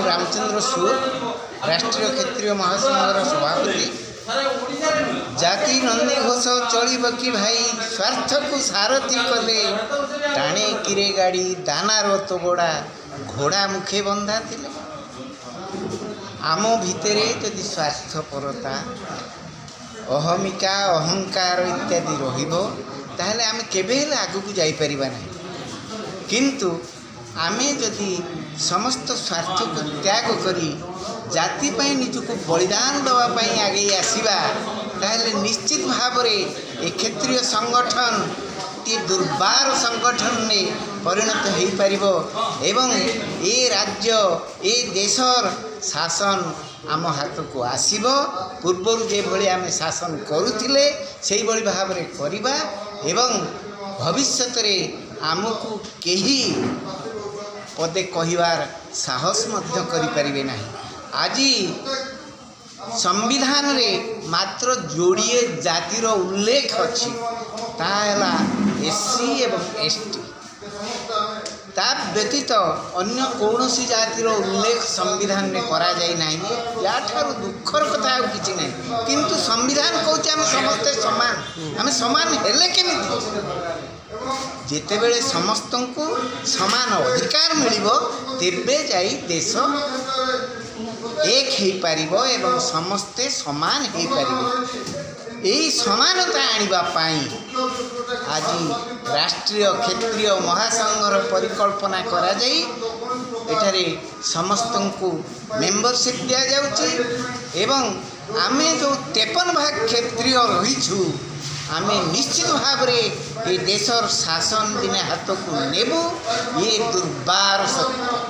रामचंद्र सूर राष्ट्रीय क्षेत्रीय महासंघर सभापति जाति नंदी घोष चलिब कि भाई स्वार्थ को सारथी कले टाणे किरे गाड़ी दानार तोगड़ा घोड़ा मुखे बंधा थिले आम भितर जदि स्वार्थपरता अहमिका अहंकार इत्यादि रहिबो ताहले आमे केबे आगु को जाई परिबा नहीं किंतु आमे जदि समस्त स्वार्थ को त्याग करी जाति पाई निजको बलिदान देवाई आगे आसवा ताहले निश्चित भाव रे ए क्षेत्रीय संगठन टी दुर्बार संगठन ने परिणत हो पारिबो एवं ए राज्य ए देशर शासन आम हाथ को आसीबो पूर्वर जे भली आमे शासन करुथिले सेही भली भाव रे करिबा एवं भविष्यत रे आमको केही पदे कहिबार साहस मध्य करि परिबे नाही। आज संविधान रे मात्र जोड़िए जातिर उल्लेख अच्छी ताला एससी एवं एसटी ता व्यतीत अन्य कौनसी जातिर उल्लेख संविधान में करा जाय नाही या ठारो दुखर कथा आ किछि नाही किंतु संविधान कहूचे आम समस्ते समान आम समान हेले केमिति जेते बेले समस्त को समान अधिकार मिलिबो तेबे जाई देश एक हो पारिबो एवं समस्ते समान हो पारिबो यही समानता आनिबा पाई आज राष्ट्रीय क्षेत्रीय महासंघर परिकल्पना करा जाई एठारे समस्त को मेंबरशिप दिया जाउची एवं आमे जो 53 भाग क्षेत्रीय रहीछु आमे निश्चित भाव रे ये देशर शासन दिने हाथ को नेबू ये दुर्बार सत्य।